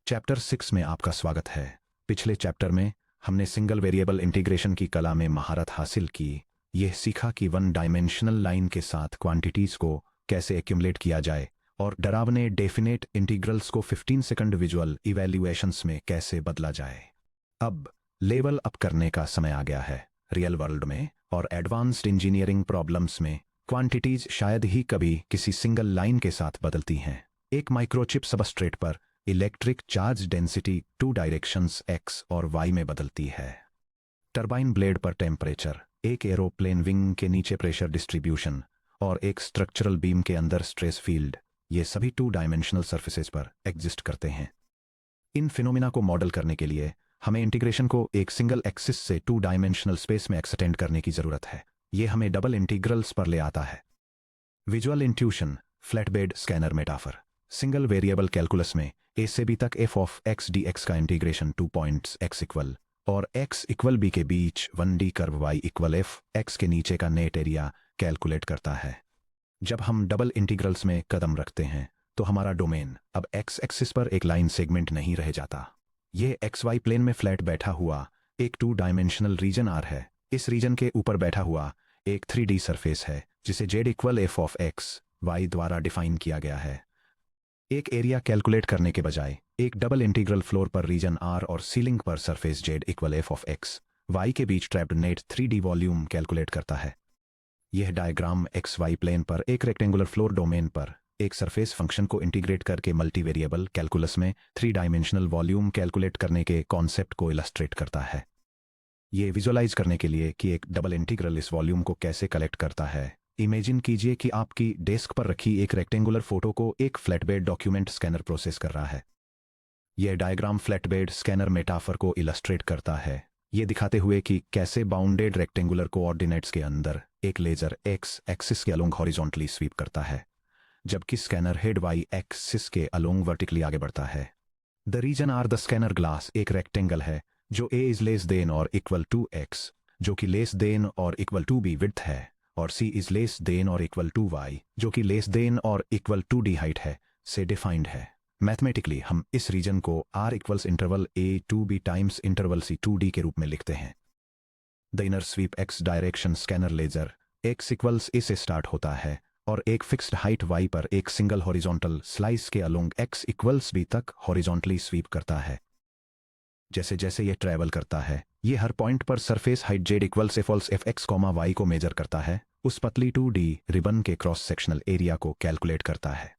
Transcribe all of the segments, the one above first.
Chapter 6 में आपका स्वागत है। पिछले चैप्टर में हमने सिंगल वेरिएबल इंटीग्रेशन की कला में महारत हासिल की। यह सीखा कि वन डायमेंशनल लाइन के साथ क्वांटिटीज को कैसे एक्यूमुलेट किया जाए और डरावने डेफिनेट इंटीग्रल्स को 15 सेकंड विजुअल इवैल्यूएशंस में कैसे बदला जाए। अब लेवल अप करने का समय आ गया है। रियल वर्ल्ड में और एडवांस्ड इंजीनियरिंग प्रॉब्लम्स में क्वांटिटीज शायद ही कभी किसी सिंगल लाइन के साथ बदलती हैं। एक माइक्रोचिप सबस्ट्रेट पर electric charge density 2 directions x और y में बदलती है। टरबाइन ब्लेड पर टेम्परेचर, एक एरोप्लेन विंग के नीचे प्रेशर डिस्ट्रीब्यूशन और एक स्ट्रक्चरल बीम के अंदर स्ट्रेस फील्ड, ये सभी 2 डायमेंशनल सर्फेसेस पर एग्जिस्ट करते हैं। इन फिनोमिना को मॉडल करने के लिए हमें इंटीग्रेशन को एक सिंगल एक्सिस से 2 डायमेंशनल स्पेस में एक्सटेंड करने की जरूरत है। यह हमें डबल इंटीग्रल्स पर ले आता है। Visual intuition, flatbed scanner metaphor. Single variable calculus में a से b तक f ऑफ x dx का इंटीग्रेशन 2 पॉइंट्स x इक्वल और x इक्वल b के बीच 1D curve y equal f x के नीचे का नेट एरिया कैलकुलेट करता है। जब हम डबल इंटीग्रल्स में कदम रखते हैं तो हमारा डोमेन अब x एक्सिस पर एक लाइन सेगमेंट नहीं रह जाता। यह xy प्लेन में फ्लैट बैठा हुआ एक 2 डायमेंशनल रीजन R है। इस रीजन के ऊपर बैठा हुआ एक 3D सरफेस है जिसे z equal f of x y द्वारा डिफाइन किया गया है। एक एरिया कैलकुलेट करने के बजाय एक डबल इंटीग्रल फ्लोर पर रीजन R और सीलिंग पर surface z equal f of x y के बीच trapped net 3D volume calculate करता है। यह डायग्राम xy प्लेन पर एक रेक्टेंगुलर फ्लोर डोमेन पर एक सरफेस फंक्शन को इंटीग्रेट करके मल्टीवेरिएबल कैलकुलस में 3 डायमेंशनल वॉल्यूम कैलकुलेट करने के कॉन्सेप्ट को इलस्ट्रेट करता है। ये विजुअलाइज करने के लिए कि एक डबल इंटीग्रल इस वॉल्यूम को कैसे कलेक्ट करता है, इमेजिन कीजिए कि आपकी डेस्क पर रखी एक रेक्टेंगुलर फोटो को एक फ्लैटबेड डॉक्यूमेंट स्कैनर प्रोसेस कर रहा है। यह डायग्राम फ्लैटबेड स्कैनर मेटाफर को इलस्ट्रेट करता है, ये दिखाते हुए कि कैसे बाउंडेड रेक्टेंगुलर कोऑर्डिनेट्स के अंदर एक लेजर x एक्सिस के अलोंग हॉरिजॉन्टली स्वीप करता है, जबकि स्कैनर हेड y एक्सिस के अलोंग वर्टिकली आगे बढ़ता है। The region R the scanner glass एक रेक्टेंगल है जो a इज लेस देन और इक्वल टू x, जो कि लेस देन और इक्वल टू b विड्थ है, और c इज लेस देन और इक्वल टू y, जो कि लेस देन और इक्वल टू d हाइट है, से डिफाइंड है। मैथमेटिकली हम इस रीजन को r equals interval a to b times interval c to d के रूप में लिखते हैं। The inner sweep x direction scanner laser x equals a से स्टार्ट होता है और एक फिक्स्ड हाइट y पर एक सिंगल हॉरिजॉन्टल स्लाइस के अलोंग x इक्वल्स b तक हॉरिजॉन्टली स्वीप करता है। जैसे जैसे यह ट्रैवल करता है, यह हर पॉइंट पर surface height z equals f x, y को मेजर करता है, उस पतली 2D रिबन के क्रॉस सेक्शनल एरिया को कैलकुलेट करता है।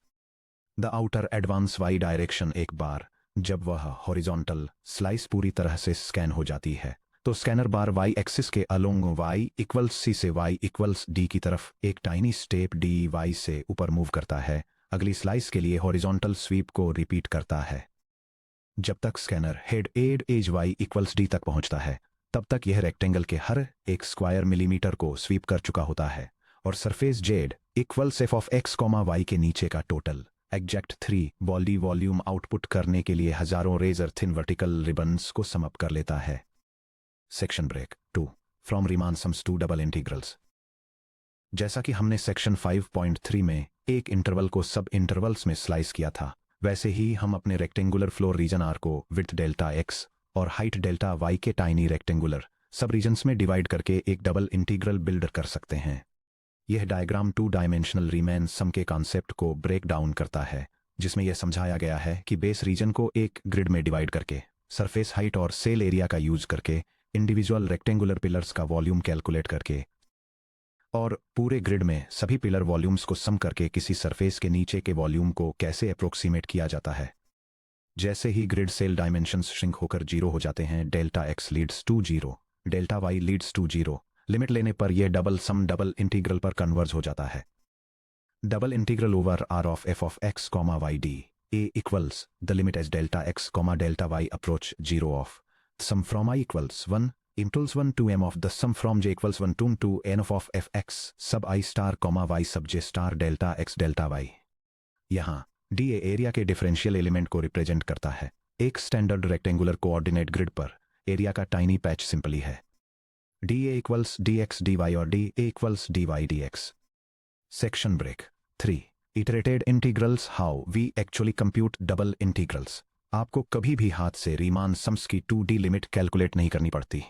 The outer advance y direction एक बार जब वह हॉरिजॉन्टल स्लाइस पूरी तरह से स्कैन हो जाती है तो स्कैनर बार y एक्सिस के अलोंग y इक्वल्स c से y इक्वल्स d की तरफ एक टाइनी स्टेप dy से ऊपर मूव करता है। अगली स्लाइस के लिए हॉरिजॉन्टल स्वीप को रिपीट करता है जब तक scanner head edge y equals d तक पहुंचता है। तब तक यह रेक्टेंगल के हर एक स्क्वायर मिलीमीटर को स्वीप कर चुका होता है और surface z equals f of x, y के नीचे का total exact 3 body volume output करने के लिए हजारों रेजर थिन वर्टिकल रिबन्स को सम अप कर लेता है। Section break 2 from Riemann sums to double integrals. जैसा कि हमने सेक्शन 5.3 में एक इंटरवल को सब इंटरवल्स में स्लाइस किया था, वैसे ही हम अपने रेक्टेंगुलर फ्लोर रीजन R को विड्थ डेल्टा x और हाइट डेल्टा y के टाइनी रेक्टेंगुलर सब रीजन्स में डिवाइड करके एक डबल इंटीग्रल बिल्ड कर सकते हैं। यह डायग्राम 2 डायमेंशनल रीमान सम के कॉन्सेप्ट को ब्रेक डाउन करता है, जिसमें यह समझाया गया है कि बेस रीजन को एक ग्रिड में डिवाइड करके सरफेस हाइट और सेल एरिया का यूज करके इंडिविजुअल रेक्टेंगुलर पिलर्स का वॉल्यूम कैलकुलेट करके और पूरे ग्रिड में सभी पिलर वॉल्यूम्स को सम करके किसी सरफेस के नीचे के वॉल्यूम को कैसे अप्रोक्सीमेट किया जाता है। जैसे ही ग्रिड सेल डायमेंशंस श्रिंक होकर 0 हो जाते हैं, delta x leads to 0, delta y leads to 0, limit लेने पर यह डबल सम डबल इंटीग्रल पर कन्वर्ज हो जाता है। Double integral over r of f of x, y d a equals the limit as delta x, delta y approach 0 of sum from i equals 1 इम्टल्स 1 to m of the sum from j equals 1 to n of fx sub I star, y sub j star delta x delta y। यहाँ d area के differential element को represent करता है। एक standard rectangular coordinate grid पर area का tiny patch simply है dA equals dx dy और dA equals dy dx। Section break 3 Iterated integrals, how we actually compute double integrals। आपको कभी भी हाथ से रीमान सम्स की 2D लिमिट कैलकुलेट नहीं करनी पड़ती।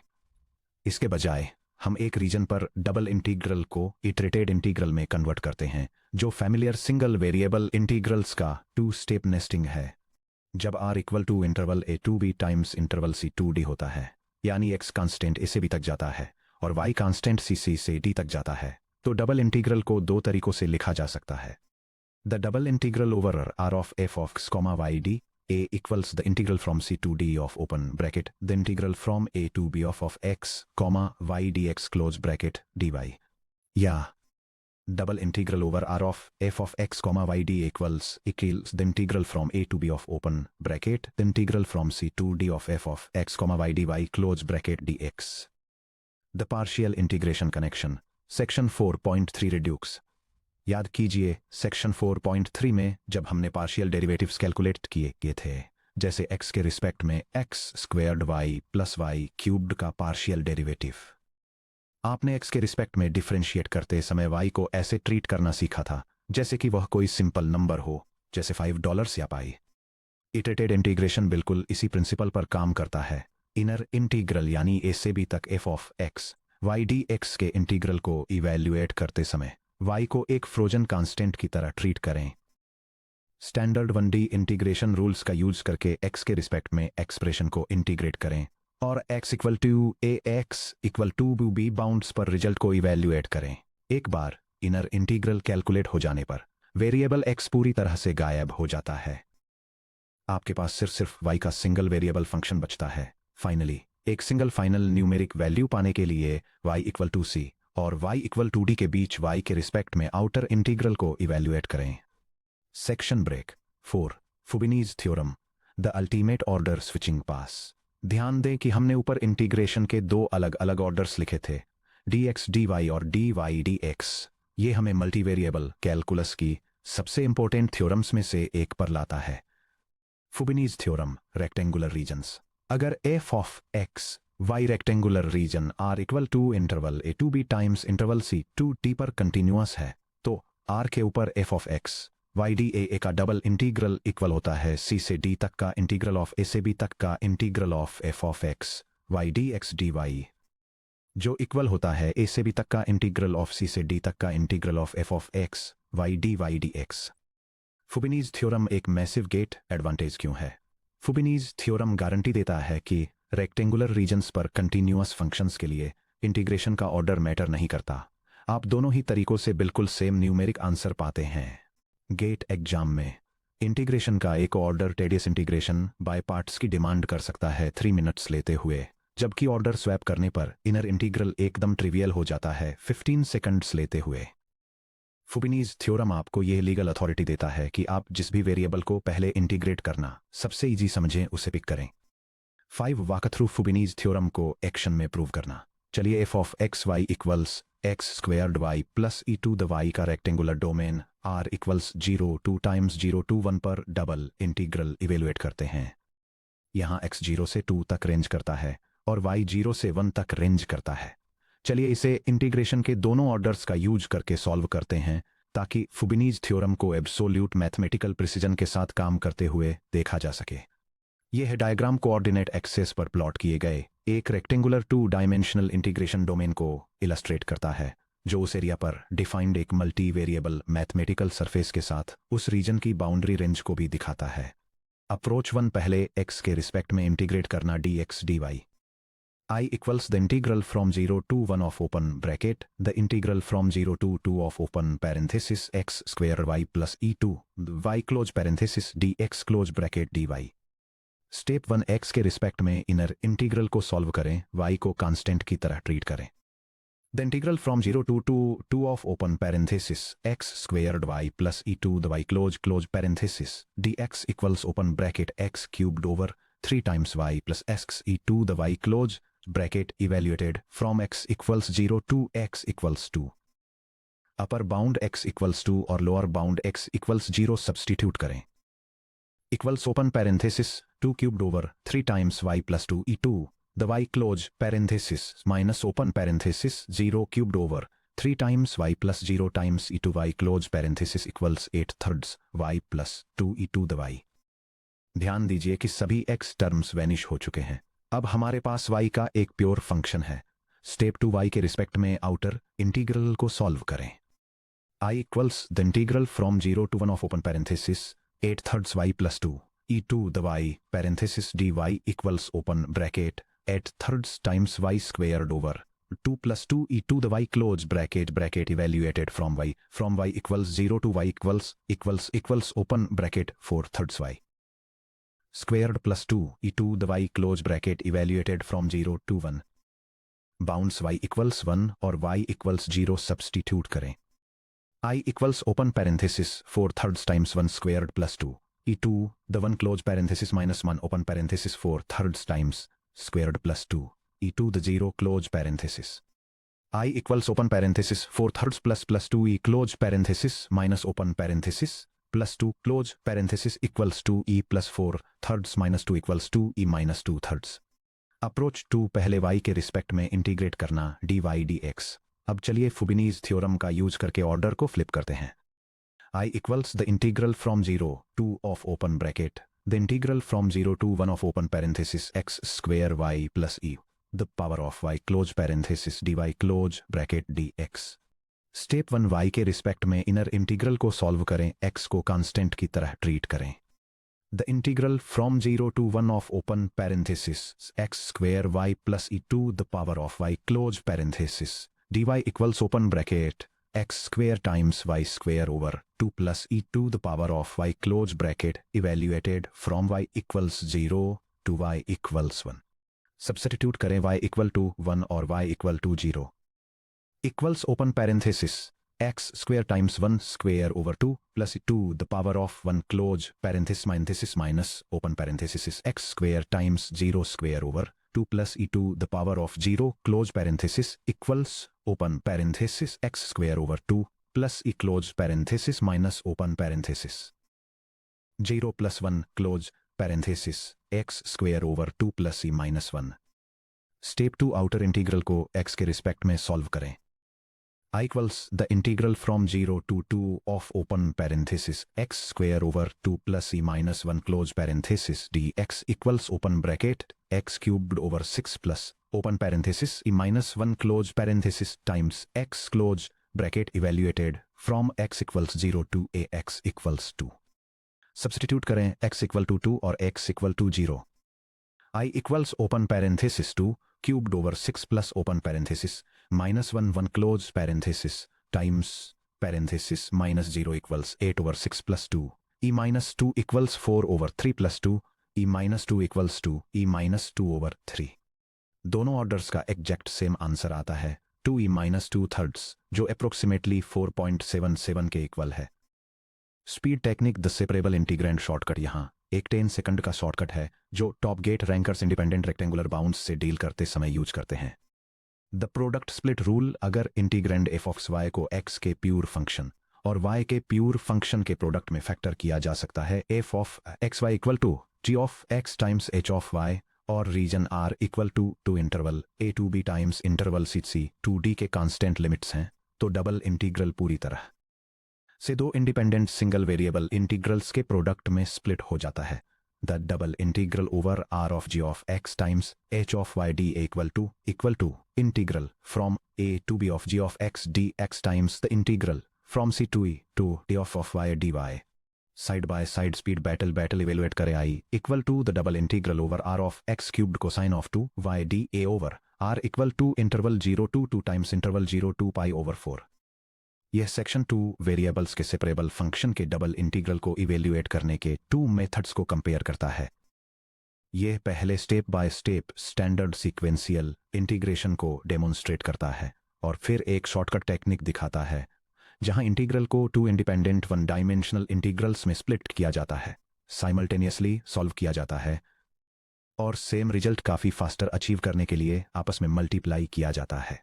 इसके बजाय हम एक रीजन पर डबल इंटीग्रल को इटरेटेड इंटीग्रल में कन्वर्ट करते हैं, जो फैमिलियर सिंगल वेरिएबल इंटीग्रल्स का 2 स्टेप नेस्टिंग है। जब r equal to interval a to b times interval c 2d होता है, यानी x कांस्टेंट a से b तक जाता है और y कांस्टेंट c से d तक जाता है, तो डबल इंटीग्रल को दो तरीकों से लिखा जा सकता है। The double integral over r of f of x, y d a equals the integral from c to d of open bracket the integral from a to b of x, y dx close bracket dy, या double integral over r of f of x, y d equals the integral from a to b of open bracket the integral from c to d of f of x, y dy close bracket dx. The partial integration connection, section 4.3 reduce. याद कीजिए section 4.3 में जब हमने partial derivatives calculate किए थे, जैसे x के respect में x squared y plus y cubed का पार्शियल डेरिवेटिव। आपने x के रिस्पेक्ट में डिफरेंशिएट करते समय y को ऐसे ट्रीट करना सीखा था जैसे कि वह कोई सिंपल नंबर हो, जैसे $5 या पाई। इटरेटेड इंटीग्रेशन बिल्कुल इसी प्रिंसिपल पर काम करता है। इनर इंटीग्रल यानी a से b तक f of x, y dx के इंटीग्रल को इवैल्यूएट करते समय y को एक फ्रोजन कांस्टेंट की तरह ट्रीट करें। स्टैंडर्ड 1D इंटीग्रेशन रूल्स का यूज करके x के रिस्पेक्ट में एक्सप्रेशन को इंटीग्रेट करें और x equal to a x equal to b bounds पर रिजल्ट को इवैल्यूएट करें। एक बार इनर इंटीग्रल कैलकुलेट हो जाने पर वेरिएबल x पूरी तरह से गायब हो जाता है। आपके पास सिर्फ y का सिंगल वेरिएबल फंक्शन बचता है। फाइनली एक सिंगल फाइनल न्यूमेरिक वैल्यू पाने के लिए y इक्वल टू c और y इक्वल टू d के बीच y के रिस्पेक्ट में आउटर इंटीग्रल को इवैल्यूएट करें। Section break 4, Fubini's theorem, the ultimate order switching pass. ध्यान दें कि हमने ऊपर इंटीग्रेशन के दो अलग अलग ऑर्डर्स लिखे थे, dx dy और dy dx। ये हमें मल्टीवेरिएबल कैलकुलस की सबसे इंपॉर्टेंट थ्योरम्स में से एक पर लाता है। Fubini's theorem, rectangular regions. अगर f of x y rectangular region r equal to interval a to b times interval c to t पर कंटिन्यूअस है, तो r के ऊपर f of x y d a का डबल इंटीग्रल इक्वल होता है c से d तक का इंटीग्रल ऑफ a से b तक का integral of f of x y dx dy, जो इक्वल होता है a से b तक का इंटीग्रल ऑफ c से d तक का integral of f of x y dy dx। Fubini's theorem एक मैसिव गेट एडवांटेज क्यों है? फुबिनीज थ्योरम गारंटी देता है कि रेक्टेंगुलर रीजन्स पर कंटिन्यूअस फंक्शंस के लिए इंटीग्रेशन का ऑर्डर मैटर नहीं करता। आप दोनों ही तरीकों से बिल्कुल सेम न्यूमेरिक आंसर पाते हैं। गेट एग्जाम में इंटीग्रेशन का एक order tedious integration by parts की डिमांड कर सकता है 3 मिनट्स लेते हुए, जबकि ऑर्डर स्वैप करने पर इनर इंटीग्रल एकदम ट्रिवियल हो जाता है 15 सेकंड्स लेते हुए। फुबिनीज थ्योरम आपको यह लीगल अथॉरिटी देता है कि आप जिस भी वेरिएबल को पहले इंटीग्रेट करना सबसे इजी समझें उसे पिक करें। 5 वॉक थ्रू फुबिनीज थ्योरम को एक्शन में प्रूव करना। चलिए f of x y equals x squared y plus e to the y का rectangular domain r equals 0 2 times 0 to 1 पर डबल इंटीग्रल इवेलुएट करते हैं। यहाँ x 0 से 2 तक रेंज करता है और y 0 से 1 तक रेंज करता है। चलिए इसे इंटीग्रेशन के दोनों ऑर्डर्स का यूज करके सॉल्व करते हैं ताकि फुबिनीज थ्योरम को एब्सोल्यूट मैथमेटिकल प्रिसीजन के साथ काम करते हुए देखा जा सके। यह डायग्राम कोऑर्डिनेट एक्सेस पर प्लॉट किए गए एक रेक्टेंगुलर 2 डायमेंशनल इंटीग्रेशन डोमेन को इलस्ट्रेट करता है, जो उस एरिया पर डिफाइंड एक मल्टी वेरिएबल मैथमेटिकल सरफेस के साथ उस रीजन की बाउंड्री रेंज को भी दिखाता है। अप्रोच 1, पहले x के रिस्पेक्ट में इंटीग्रेट करना dx dy। I equals the integral from 0 to 1 of open bracket, the integral from 0 to 2 of open parenthesis x square y plus e2 y close parenthesis dx close bracket dy। Step 1, x के respect में inner integral को solve करें, y को constant की तरह treat करें। The integral from 0 to 2 of open parenthesis x squared y plus e2 the y close parenthesis dx equals open bracket x cubed over 3 times y plus x e2 the y close bracket evaluated from x equals 0 to x equals 2। Upper bound x equals 2 और lower bound x equals 0 substitute करें। Equals open parenthesis 2 cubed over 3 times y plus 2 e2 the y close parenthesis minus open parenthesis 0 cubed over 3 times y plus 0 times e2 y close parenthesis equals 8/3 y plus 2 e2 the y। ध्यान दीजिए कि सभी x terms vanish हो चुके हैं। अब हमारे पास y का एक प्योर फंक्शन है। स्टेप 2, y के रिस्पेक्ट में आउटर इंटीग्रल को सॉल्व करें। I equals the integral from 0 to 1 of open parenthesis 8/3 y plus 2 e to the y parenthesis dy equals open bracket 8/3 times y squared over 2 plus 2 e to the y close bracket evaluated from y equals 0 to y equals open bracket 4/3 y squared plus 2 e to the y close bracket evaluated from 0 to 1 bounds y equals 1 और y equals 0 substitute करें। I equals open parenthesis 4/3 times 1 squared plus 2 e to the 1 close parenthesis minus 1 open parenthesis 4/3 times squared plus 2 e to the 0 close parenthesis. I equals open parenthesis 4/3 plus 2 e close parenthesis minus open parenthesis plus 2 close parenthesis equals 2 e plus 4/3 minus 2 equals 2 e minus 2/3. Approach 2, पहले y के respect में integrate करना dy dx। अब चलिए फुबिनीज theorem का use करके order को flip करते हैं। I equals the integral from 0 to of open bracket the integral from 0 to 1 of open parenthesis x square y plus e the power of y close parenthesis dy close bracket dx। Step 1, y के respect में inner integral को solve करें, x को constant की तरह treat करें। The integral from 0 to 1 of open parenthesis x square y plus e to the power of y close parenthesis dy equals open bracket x square times y square over 2 plus e to the power of y close bracket evaluated from y equals 0 to y equals 1। Substitute करें y equal to 1 और y equal to 0 equals open parenthesis x square times 1 square over 2 plus 2 the power of 1 close parenthesis minus open parenthesis is x square times 0 square over 2 plus e to the power of 0 close parenthesis equals open parenthesis x square over 2 plus e close parenthesis minus open parenthesis 0 plus 1 close parenthesis x square over 2 plus e minus 1। Step 2, outer integral को x के respect में solve करें। I equals the integral from 0 to 2 of open parenthesis x square over 2 plus e minus 1 close parenthesis dx equals open bracket x cubed over 6 plus open parenthesis e minus 1 close parenthesis times x close bracket evaluated from x equals 0 to a x equals 2। Substitute करें x equal to 2 और x equal to 0। I equals open parenthesis 2 cubed over 6 plus open parenthesis minus 1 close parenthesis times parenthesis minus 0 equals 8 over 6 plus 2 e minus 2 equals 4 over 3 plus 2 e minus 2 equals 2 e minus 2 over 3। दोनों orders का exact same answer आता है 2 e minus 2/3 जो approximately 4.77 के equal है। Speed technique the separable integrand shortcut यहाँ एक 10 second का शॉर्टकट है जो top GATE rankers independent rectangular bounds से डील करते समय यूज करते हैं। द प्रोडक्ट स्प्लिट रूल, अगर इंटीग्रेंड एफ ऑफ y को x के प्योर फंक्शन और y के प्योर फंक्शन के प्रोडक्ट में फैक्टर किया जा सकता है F of x Y equal to g of x times h of y और region r equal to interval a to b times interval c 2d के कांस्टेंट लिमिट्स हैं, तो डबल इंटीग्रल पूरी तरह से दो इंडिपेंडेंट सिंगल वेरिएबल इंटीग्रल्स के प्रोडक्ट में स्प्लिट हो जाता है। The double integral over r of g of x times h of y d equal to integral from a to b of g of x dx times the integral from c to e to d of y dy। Side by side speed battle evaluate करें I equal to the double integral over r of x cubed cosine of 2 y d a over r equal to interval 0 to 2 times interval 0 to pi over 4। यह section 2 variables के separable function के double integral को evaluate करने के 2 methods को compare करता है। यह पहले step by step standard sequential integration को डेमोन्स्ट्रेट करता है और फिर एक शॉर्टकट टेक्निक दिखाता है जहां इंटीग्रल को 2 इंडिपेंडेंट 1 डायमेंशनल इंटीग्रल्स में स्प्लिट किया जाता है, साइमल्टेनियसली सॉल्व किया जाता है और सेम रिजल्ट काफ़ी फास्टर अचीव करने के लिए आपस में मल्टीप्लाई किया जाता है।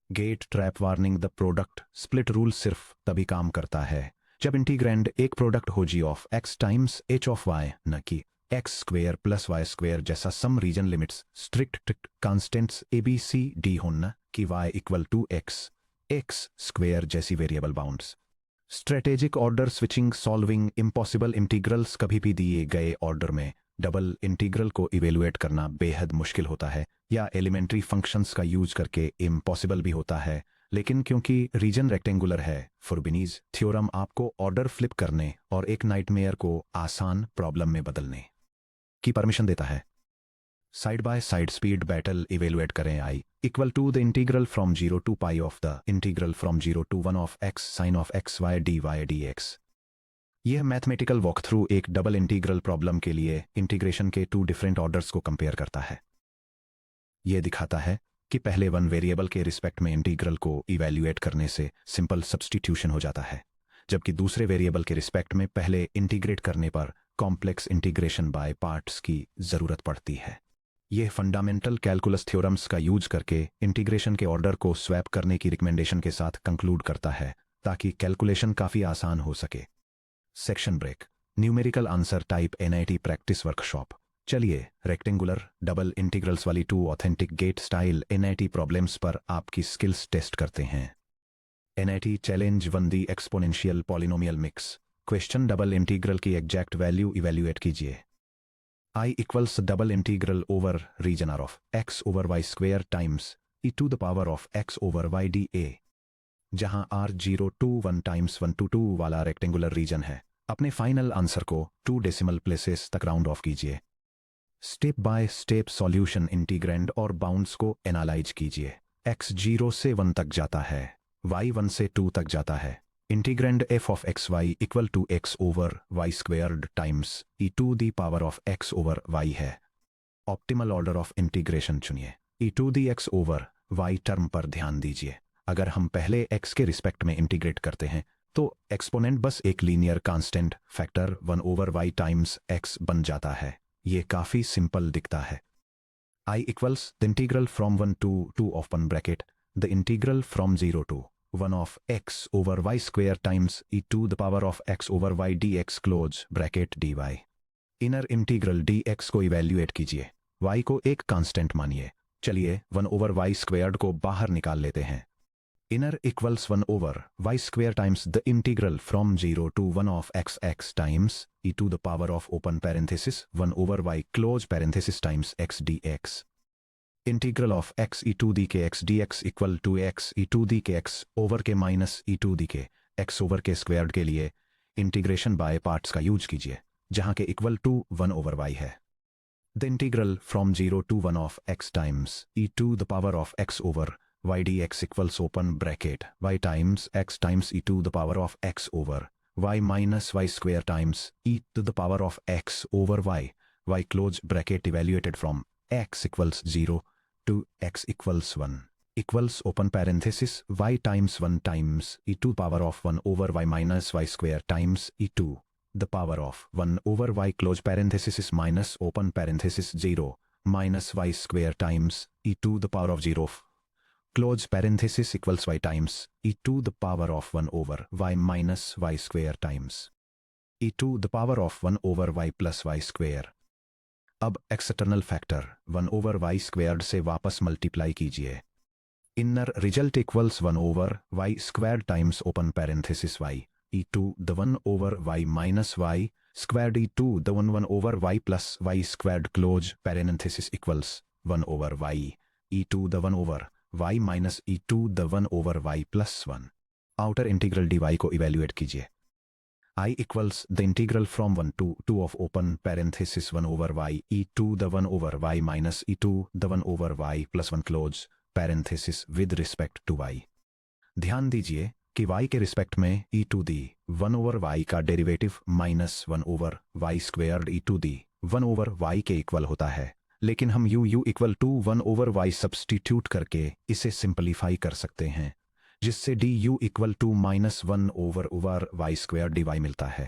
GATE trap warning the product split rule सिर्फ तभी काम करता है जब इंटीग्रैंड एक प्रोडक्ट हो g of x times h of y, न कि x square plus y square जैसा sum region limits strict constants a b c d हो, न कि y equal to x square जैसी variable bounds. Strategic order switching solving impossible integrals कभी भी दिए गए ऑर्डर में डबल इंटीग्रल को इवेलुएट करना बेहद मुश्किल होता है या एलिमेंट्री फंक्शंस का यूज करके इम्पॉसिबल भी होता है, लेकिन क्योंकि रीजन रेक्टेंगुलर है, फुर्बिनीज थ्योरम आपको ऑर्डर फ्लिप करने और एक नाइटमेयर को आसान प्रॉब्लम में बदलने की परमिशन देता है। Side by side speed battle evaluate करें। I equal to the integral from 0 to pi of the integral from 0 to 1 of x sine of x y d y d x. यह mathematical walk through एक double integral problem के लिए integration के 2 different orders को compare करता है। यह दिखाता है कि पहले वन वेरिएबल के रिस्पेक्ट में इंटीग्रल को इवेल्युएट करने से सिंपल सब्स्टिट्यूशन हो जाता है, जबकि दूसरे वेरिएबल के रिस्पेक्ट में पहले इंटीग्रेट करने पर कॉम्प्लेक्स इंटीग्रेशन बाय पार्ट्स की जरूरत पड़ती है। यह फंडामेंटल कैलकुलस थ्योरम्स का यूज करके इंटीग्रेशन के ऑर्डर को स्वैप करने की रिकमेंडेशन के साथ कंक्लूड करता है ताकि कैलकुलेशन काफी आसान हो सके। Section break. Numerical answer type NAT practice workshop. चलिए रेक्टेंगुलर डबल इंटीग्रल्स वाली 2 authentic GATE style NAT problems पर आपकी स्किल्स टेस्ट करते हैं। NAT challenge 1 the exponential polynomial mix. Question double integral की एग्जैक्ट वैल्यू इवेल्युएट कीजिए। I equals double integral over region R of x over y square times e to the power of x over y dA। जहां R 0 to 1 times 1 to 2 वाला rectangular reason है, अपने final answer को 2 decimal places तक round of कीजिए। Step by step solution integrand और bounds को analyse कीजिए। x 0 से 1 तक जाता है, y 1 से 2 तक जाता है। Integrand f of x y equal to x over y squared times e to the power of x over y है। ऑप्टिमल ऑर्डर ऑफ इंटीग्रेशन चुनिए। e to the x over y term पर ध्यान दीजिए। अगर हम पहले x के respect में इंटीग्रेट करते हैं तो एक्सपोनेंट बस एक linear constant factor 1 over y times x बन जाता है। ये काफी सिंपल दिखता है। I equals the integral from 1 to 2 open bracket the integral from 0 to 1 of x over y square times e to the power of x over y dx close bracket dy। Inner integral dx को evaluate कीजिए। y को एक constant मानिए। चलिए 1 over y squared को बाहर निकाल लेते हैं। Inner equals 1 over y square times the integral from 0 to 1 of x x times e to the power of open parenthesis 1 over y close parenthesis times x dx। Integral of x e to the K x dx equal to x e to the K x over K minus e to the K x over K squared के लिए integration by parts का use कीजिए, जहां K equal to 1 over y है। The integral from 0 to 1 of x times e to the power of x over y dx equals open bracket y times x times e to the power of x over y minus y square times e to the power of x over y close bracket evaluated from x equals 0 to x equals 1 equals open parenthesis y times 1 times e to power of 1 over y minus y square times e to the power of 1 over y close parenthesis is minus open parenthesis 0 minus y square times e to the power of 0 close parenthesis equals y times e to the power of 1 over y minus y square times e to the power of 1 over y plus y square। अब external factor 1 over y squared से वापस multiply कीजिए। Inner result equals 1 over y squared times open parenthesis y e to the 1 over y minus y squared e to the 1 over y plus y squared close parenthesis equals 1 over y e to the 1 over y minus e to the 1 over y plus 1। Outer integral dy को evaluate कीजिए। I equals the integral from 1 to 2 of open parenthesis 1 over y e to the 1 over y minus e to the 1 over y plus 1 close parenthesis with respect to y। ध्यान दीजिए कि y के respect में e to the 1 over y का derivative minus 1 over y squared e to the 1 over y के equal होता है, लेकिन हम u equal to 1 over y substitute करके इसे सिंपलीफाई कर सकते हैं, जिससे du equal to minus 1 over y square dy मिलता है।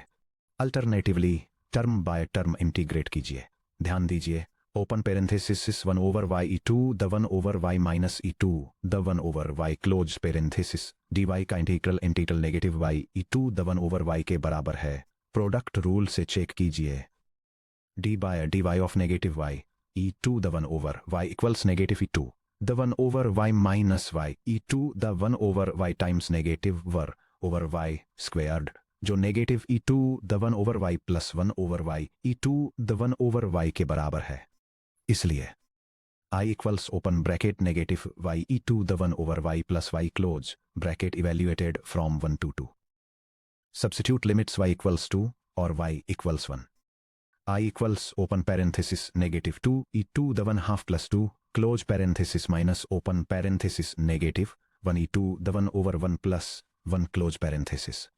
Alternatively term by term integrate कीजिए। ध्यान दीजिए open parenthesis 1 over y e to the 1 over y minus e to the 1 over y close parenthesis dy का integral negative y e to the 1 over y के बराबर है। Product rule से check कीजिए। dy of negative y e to the 1 over y equals negative e to the 1 over y minus y e to the 1 over y times negative 1 over y squared, जो negative e to the one over y plus one over y e to the one over y के बराबर है। इसलिए I equals open bracket negative y e to the one over y plus y close bracket evaluated from 1 to 2। Substitute limits y equals 2 और y equals 1। I equals open parenthesis negative 2 e to the one half plus 2 close parenthesis minus open parenthesis negative 1 e to the one over 1 plus 1 close parenthesis.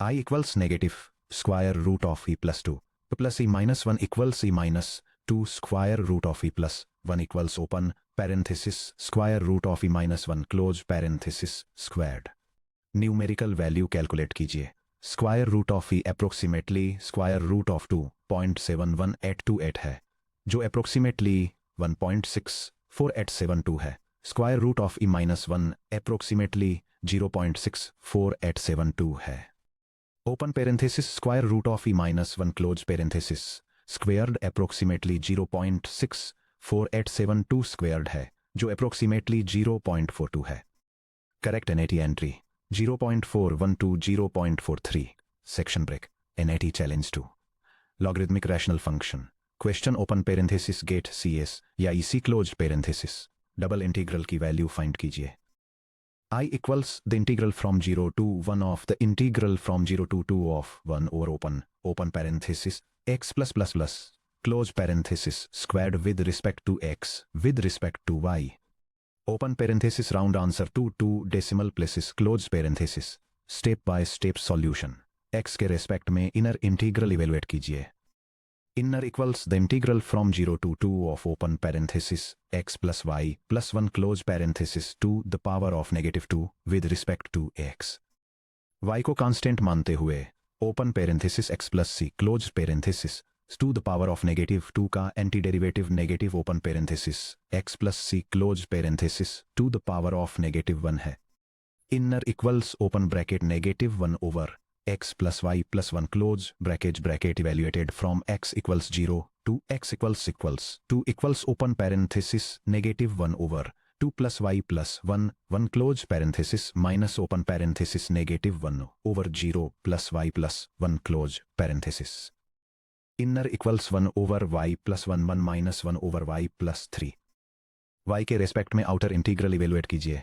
I equals negative square root of e plus 2 plus e minus 1 equals e minus 2 square root of e plus 1 equals open parenthesis square root of e minus 1 close parenthesis squared. Numerical value calculate कीजिए। Square root of e approximately square root of 2.71828 है, जो approximately 1.64872 है। Square root of e minus 1 approximately 0.64872 है। Open parenthesis square root of e minus 1 close parenthesis squared approximately 0.64872 squared है, जो approximately 0.42 है। Correct NAT entry 0.412 to 0.43। Section break. NAT challenge 2 logarithmic rational function. Question open parenthesis GATE CS या EC close parenthesis double integral की value find कीजिए। I equals the integral from 0 to 1 of the integral from 0 to 2 of 1 over open parenthesis x plus plus plus close parenthesis squared with respect to x with respect to y। Open parenthesis round answer to decimal places close parenthesis. Step by step solution. x के respect में inner integral evaluate कीजिए। Inner equals the integral from 0 to 2 of open parenthesis x plus y plus 1 close parenthesis to the power of -2 with respect to x। y को constant मानते हुए open parenthesis x plus c close parenthesis to the power of -2 का antiderivative negative open parenthesis x plus c close parenthesis to the power of -1 है। Inner equals open bracket -1 over x plus y plus 1 close bracket evaluated from x equals 0 to x equals two equals open parenthesis -1 over 2 plus y plus 1 close parenthesis minus open parenthesis -1 over 0 plus y plus 1 close parenthesis. Inner equals 1 over y plus 1 minus 1 over y plus 3। y के respect में outer integral evaluate कीजिए।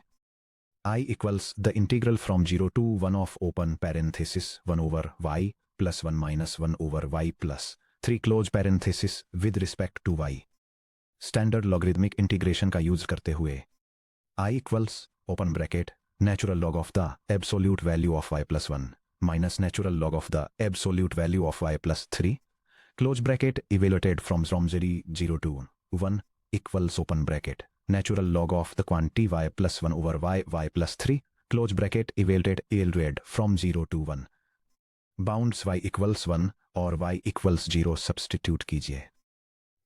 I equals the integral from 0 to 1 of open parenthesis 1 over y plus 1 minus 1 over y plus 3 close parenthesis with respect to y। Standard logarithmic integration का use करते हुए I equals open bracket natural log of the absolute value of y plus 1 minus natural log of the absolute value of y plus 3 close bracket evaluated from 0 to 1 equals open bracket natural log of the quantity y plus 1 over y plus 3 close bracket evaluated from 0 to 1। Bounds y equals 1 और y equals 0 substitute कीजिए।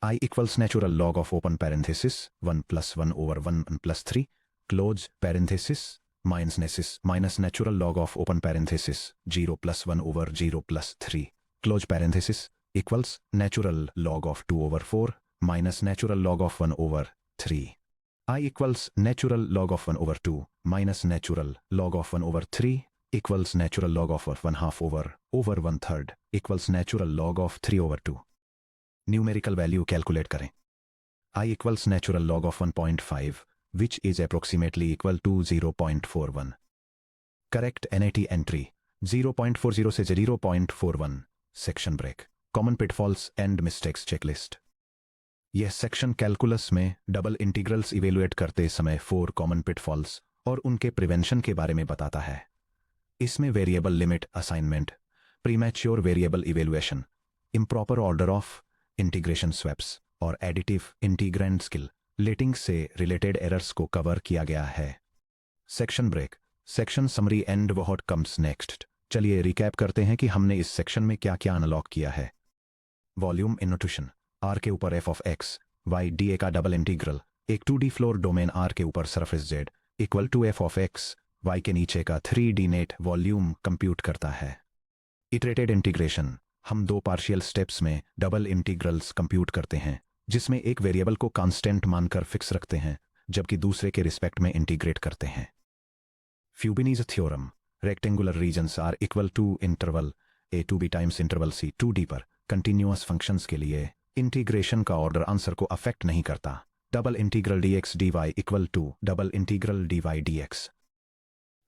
I equals natural log of open parenthesis 1 plus 1 over 1 plus 3 close parenthesis minus natural log of open parenthesis 0 plus 1 over 0 plus 3 close parenthesis equals natural log of 2 over 4 minus natural log of 1 over 3। I equals natural log of 1 over 2 minus natural log of 1 over 3 equals natural log of 1 half over 1 third equals natural log of 3 over 2। Numerical value calculate करें। I equals natural log of 1.5 which is approximately equal to 0.41। Correct NAT entry 0.40 से 0.41। Section break. Common pitfalls and mistakes checklist. यह section calculus में double integrals evaluate करते समय 4 common pitfalls और उनके prevention के बारे में बताता है। इसमें variable limit assignment, premature variable evaluation, improper order of integration swaps और एडिटिव इंटीग्रेंड स्किल लेटिंग से रिलेटेड एरर्स को कवर किया गया है। Section break. Section summary and what comes next. चलिए रिकैप करते हैं कि हमने इस सेक्शन में क्या क्या अनलॉक किया है। वॉल्यूम इनोटेशन। R के ऊपर f of x y dA का डबल इंटीग्रल एक 2D फ्लोर डोमेन R के ऊपर surface z equal to f of x y के नीचे का 3D नेट वॉल्यूम कंप्यूट करता है। Iterated integration. हम 2 पार्शियल स्टेप्स में डबल इंटीग्रल्स कंप्यूट करते हैं, जिसमें एक वेरिएबल को कांस्टेंट मानकर फिक्स रखते हैं जबकि दूसरे के रिस्पेक्ट में इंटीग्रेट करते हैं। Fubini's theorem. Rectangular regions r equal to interval a to b times interval c to d पर कंटिन्यूअस फंक्शंस के लिए इंटीग्रेशन का ऑर्डर आंसर को अफेक्ट नहीं करता। Double integral d x d y equal to double integral d y d x.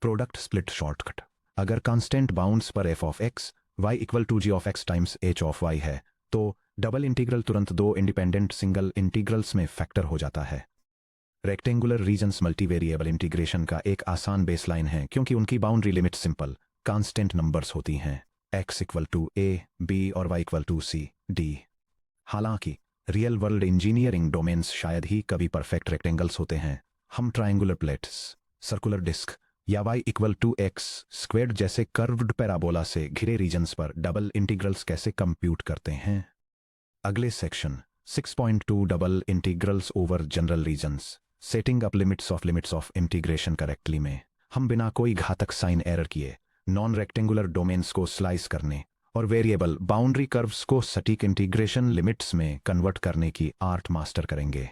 Product split shortcut. अगर constant bounds पर f of x Y equal to g of x times h of y है तो डबल इंटीग्रल तुरंत दो independent single integrals में factor हो जाता है। रेक्टेंगुलर रीजन्स मल्टीवेरिएबल इंटीग्रेशन का एक आसान बेसलाइन है क्योंकि उनकी boundary limit simple constant numbers होती हैं, x equal to a b और y equal to c d. हालांकि रियल वर्ल्ड इंजीनियरिंग डोमेन्स शायद ही कभी परफेक्ट रेक्टेंगल्स होते हैं। हम ट्रायंगुलर प्लेट्स, सर्कुलर डिस्क या y equal to x squared जैसे कर्व्ड पैराबोला से घिरे रीजन्स पर डबल इंटीग्रल्स कैसे कंप्यूट करते हैं। अगले section 6.2 double integrals over general regions setting up limits of integration correctly में हम बिना कोई घातक साइन एरर किए नॉन रेक्टेंगुलर डोमेन्स को स्लाइस करने और वेरिएबल बाउंड्री कर्व्स को सटीक इंटीग्रेशन लिमिट्स में कन्वर्ट करने की आर्ट मास्टर करेंगे।